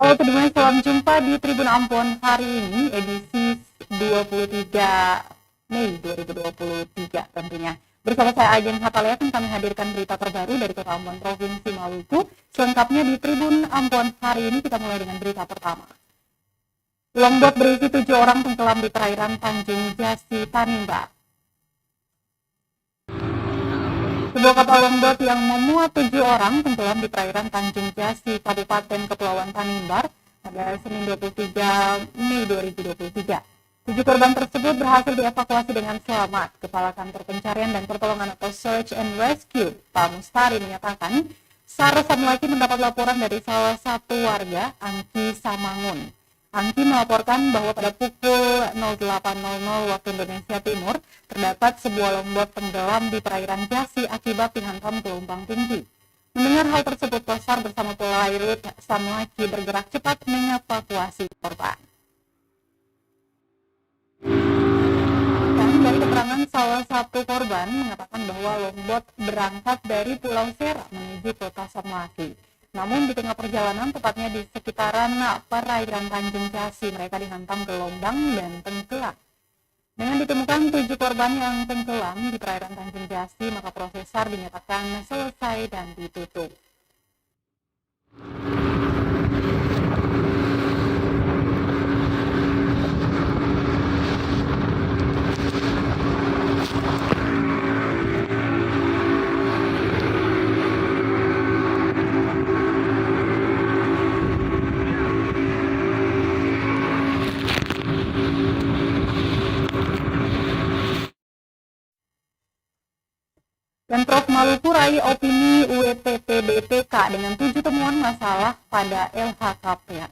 Halo Kedua, selamat jumpa di Tribun Ambon hari ini, edisi 23 Mei 2023 tentunya. Bersama saya Ajeng Hatalia akan kami hadirkan berita terbaru dari Kota Ambon, Provinsi Maluku. Selengkapnya di Tribun Ambon hari ini kita mulai dengan berita pertama. Longboat berisi 7 orang tenggelam di perairan Tanjung Jasi, Tanimbar. Sebuah kapal longboat yang memuat 7 orang tenggelam di perairan Tanjung Jasi, Kabupaten Kepulauan Tanimbar pada Senin 23 Mei 2023. 7 korban tersebut berhasil dievakuasi dengan selamat. Kepala Kantor Pencarian dan Pertolongan atau Search and Rescue, Pak Mustari, menyatakan Sar Samlaki mendapat laporan dari salah satu warga, Angki Samangun. Angki melaporkan bahwa pada pukul 08.00 waktu Indonesia Timur, terdapat sebuah longboat tenggelam di perairan Jasi akibat dihantam gelombang tinggi. Mendengar hal tersebut, Posar bersama pelaut Samlaki bergerak cepat mengevakuasi korban. Dan dari keterangan salah satu korban mengatakan bahwa longboat berangkat dari Pulau Sera menuju kota Samlaki. Namun di tengah perjalanan, tepatnya di sekitaran perairan Tanjung Jasi, mereka dihantam gelombang dan tenggelam. Dengan ditemukan 7 korban yang tenggelam di perairan Tanjung Jasi, maka proses SAR dinyatakan selesai dan ditutup. Pemprov Maluku raih opini UETP BPK dengan 7 temuan masalah pada LHKPN.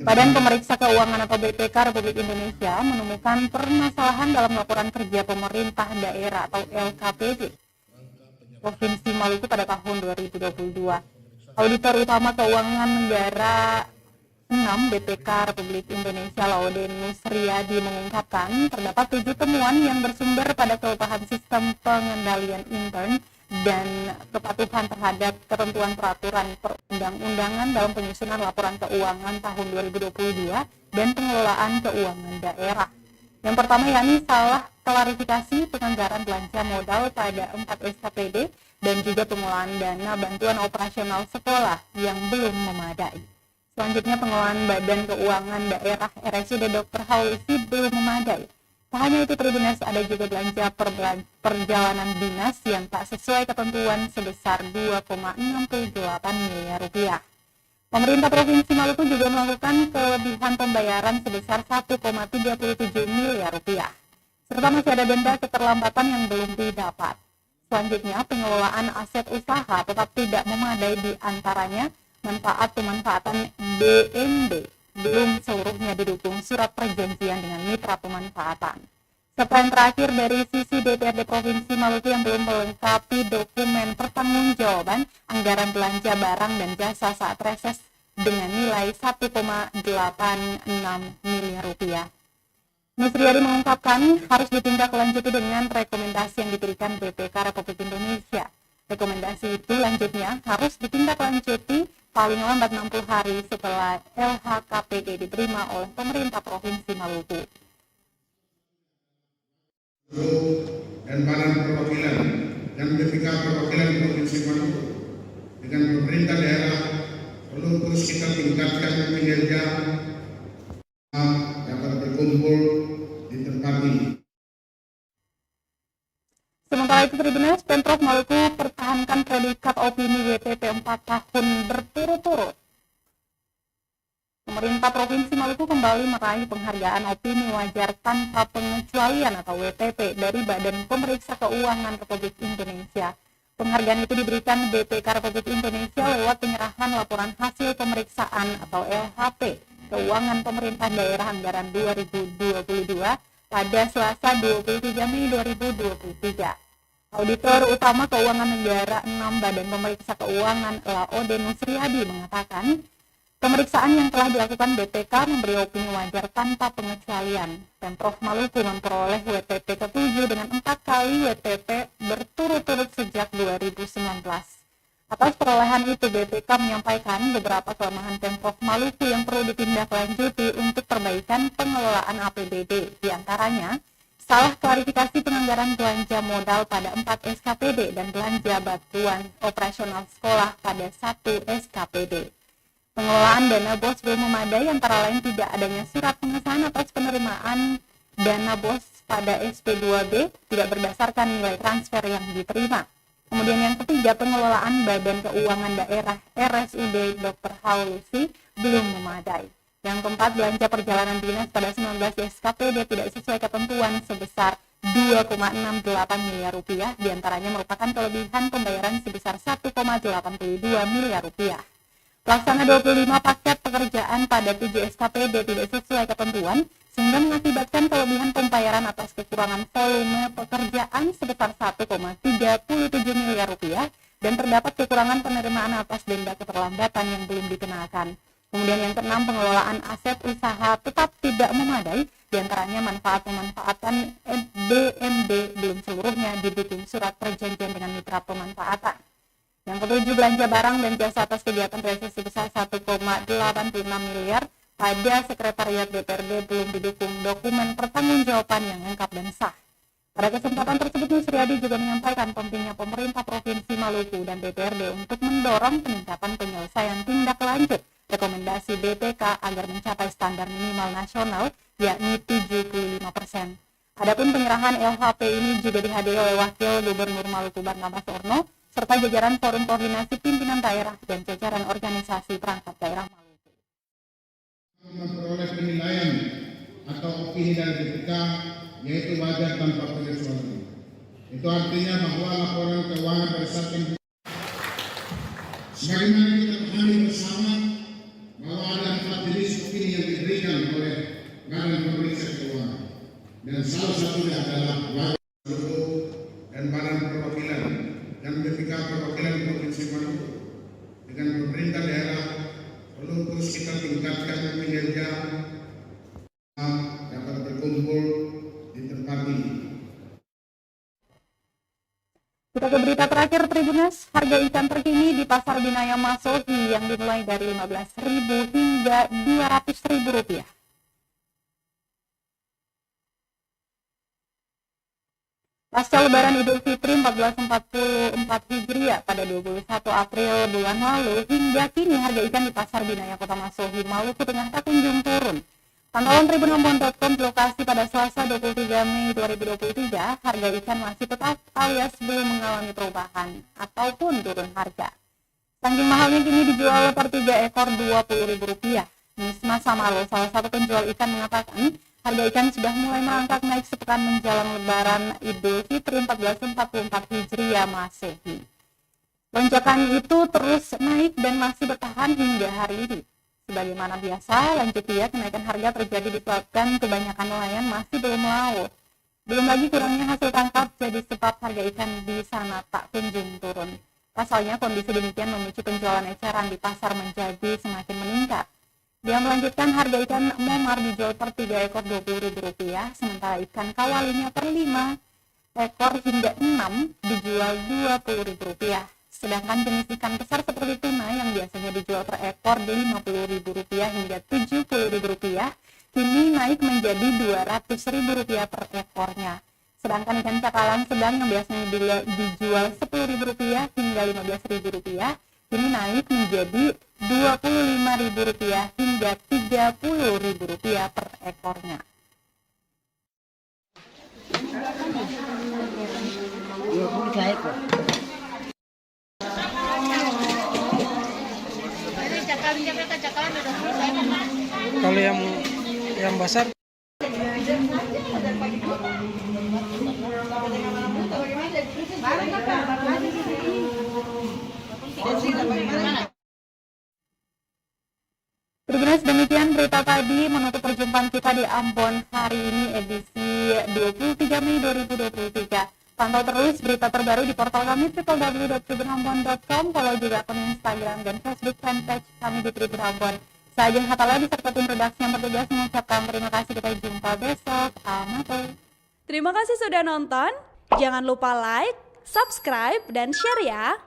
Badan Pemeriksa Keuangan atau BPK Republik Indonesia menemukan permasalahan dalam laporan kerja pemerintah daerah atau LKPD Provinsi Maluku pada tahun 2022. Auditor Utama Keuangan Negara 6 BPK Republik Indonesia Laude Nusriyadi mengungkapkan terdapat 7 temuan yang bersumber pada kelemahan sistem pengendalian intern dan kepatuhan terhadap ketentuan peraturan perundang-undangan dalam penyusunan laporan keuangan tahun 2022 dan pengelolaan keuangan daerah. Yang pertama yakni salah klarifikasi penganggaran belanja modal pada 4 SKPD dan juga pengelolaan dana bantuan operasional sekolah yang belum memadai. Selanjutnya, pengelolaan Badan Keuangan Daerah RSUD Dr. Hausi belum memadai. Tak hanya itu, Tribunas, ada juga belanja perjalanan dinas yang tak sesuai ketentuan sebesar 2,68 miliar rupiah. Pemerintah Provinsi Maluku juga melakukan kelebihan pembayaran sebesar 1,37 miliar rupiah. Serta masih ada denda keterlambatan yang belum didapat. Selanjutnya, pengelolaan aset usaha tetap tidak memadai, di antaranya manfaat pemanfaatan BNB belum seluruhnya didukung surat perjanjian dengan mitra pemanfaatan. Serta yang terakhir dari sisi DPRD Provinsi Maluku yang belum melengkapi dokumen pertanggungjawaban anggaran belanja barang dan jasa saat reses dengan nilai 1,86 miliar rupiah. Nusriyadi mengungkapkan harus ditindaklanjuti dengan rekomendasi yang diberikan BPK Republik Indonesia. Rekomendasi itu lanjutnya harus ditindaklanjuti paling lambat 60 hari setelah LHKPD diterima oleh pemerintah Provinsi Maluku. Dan badan perwakilan dan BPK perwakilan Provinsi Maluku dengan pemerintah daerah perlu terus kita tingkatkan kinerja dapat berkumpul di tempat ini. Sementara itu, Tribunas, Pemprov Maluku pertahankan predikat opini WTP 4 tahun berturut-turut. Pemerintah Provinsi Maluku kembali meraih penghargaan opini wajar tanpa pengecualian atau WTP dari Badan Pemeriksa Keuangan Republik Indonesia. Penghargaan itu diberikan BPK Republik Indonesia lewat penyerahan laporan hasil pemeriksaan atau LHP Keuangan Pemerintah Daerah Anggaran 2022 pada Selasa 23 Mei 2023. Auditor Utama Keuangan Negara 6 Badan Pemeriksa Keuangan Laude Nusriyadi mengatakan, pemeriksaan yang telah dilakukan BPK memberi opini wajar tanpa pengecualian. Pemprov Maluku memperoleh WTP ke-7 dengan 4 kali WTP berturut-turut sejak 2019. Atas perolehan itu, BPK serta menyampaikan beberapa kelemahan Pemprov Maluku yang perlu ditindaklanjuti untuk perbaikan pengelolaan APBD. Di antaranya, salah klarifikasi penganggaran belanja modal pada 4 SKPD dan belanja bantuan operasional sekolah pada 1 SKPD. Pengelolaan dana BOS belum memadai, antara lain tidak adanya surat pengesahan atas penerimaan dana BOS pada SP2B tidak berdasarkan nilai transfer yang diterima. Kemudian yang ketiga, pengelolaan Badan Keuangan Daerah RSUD Dr. Haulusi belum memadai. Yang keempat, belanja perjalanan dinas pada 19 SKPD tidak sesuai ketentuan sebesar 2,68 miliar rupiah, diantaranya merupakan kelebihan pembayaran sebesar 1,82 miliar rupiah. Pelaksana 25 paket pekerjaan pada 7 SKPD tidak sesuai ketentuan, sehingga mengakibatkan kelebihan pembayaran atas kekurangan volume pekerjaan sebesar 1,37 miliar rupiah dan terdapat kekurangan penerimaan atas denda keterlambatan yang belum dikenakan. Kemudian yang keenam, pengelolaan aset usaha tetap tidak memadai, diantaranya manfaat pemanfaatan BMD belum seluruhnya didukung surat perjanjian dengan mitra pemanfaatan. Yang ketujuh, belanja barang dan jasa atas kegiatan realisasi sebesar 1,86 miliar pada Sekretariat DPRD belum didukung dokumen pertanggungjawaban yang lengkap dan sah. Pada kesempatan tersebut, Nusriadi juga menyampaikan pentingnya pemerintah Provinsi Maluku dan DPRD untuk mendorong peningkatan penyelesaian tindak lanjut rekomendasi BPK agar mencapai standar minimal nasional, yakni 75%. Adapun penyerahan LHP ini juga dihadiri oleh Wakil Gubernur Maluku Barnabas Orno, serta jajaran Forum Koordinasi Pimpinan Daerah dan jajaran organisasi perangkat daerah Maluku. Memperoleh penilaian atau opini dari BPK, yaitu wajar tanpa pengecualian. Itu artinya bahwa laporan keuangan berdasarkan sebagaimana kita pahami bersama bahwa ada 4 jenis opini yang diberikan oleh Badan Pemeriksa Keuangan, dan salah satunya adalah Maluku dan Badan Perwakilan dan BPK Perwakilan Provinsi Maluku dengan pemerintah daerah perlu terus kita tingkatkan kinerja dapat berkumpul di tempat ini. Kita ke berita terakhir, Tribuners. Harga ikan terkini di Pasar Binaya Masohi yang dimulai dari Rp15.000 hingga Rp200.000. Pasca Lebaran Idul Fitri 1444 Hijriah pada 21 April bulan lalu, hingga kini harga ikan di Pasar Binaya Kota Masohi, Maluku Tengah tak kunjung turun. Pantauan tribunambon.com di lokasi pada Selasa 23 Mei 2023, harga ikan masih tetap alias belum mengalami perubahan ataupun turun harga. Saking mahalnya kini dijual per 3 ekor Rp20.000. Misma Samalo, salah satu penjual ikan, mengatakan harga ikan sudah mulai merangkak naik sepekan menjelang Lebaran Idul Fitri 1444 Hijriah Masehi. Lonjakan itu terus naik dan masih bertahan hingga hari ini. Sebagaimana biasa, lanjut dia, kenaikan harga terjadi disebabkan kebanyakan nelayan masih belum melaut. Belum lagi kurangnya hasil tangkap jadi sebab harga ikan di sana tak kunjung turun. Pasalnya kondisi demikian memicu penjualan eceran di pasar menjadi semakin meningkat. Dia melanjutkan harga ikan momar dijual per 3 ekor Rp20.000, sementara ikan kawalinya per 5 ekor hingga 6 dijual Rp20.000. Sedangkan jenis ikan besar seperti tuna yang biasanya dijual per ekor Rp50.000 hingga Rp70.000, kini naik menjadi Rp200.000 per ekornya. Sedangkan ikan cakalang sedang yang biasanya dijual Rp10.000 hingga Rp15.000, kini naik menjadi Rp25.000 hingga Rp30.000 per ekornya. Kalau yang besar Tribuners, demikian berita tadi menutup perjumpaan kita di Ambon hari ini edisi 23 Mei 2023. Pantau terus berita terbaru di portal kami www.tribunambon.com, follow juga akun Instagram dan Facebook fanpage kami di Tribun Ambon. Saya Ajeng Hatala beserta tim redaksi yang bertugas mengucapkan terima kasih. Kita jumpa besok. Amate. Terima kasih sudah nonton. Jangan lupa like, subscribe, dan share ya.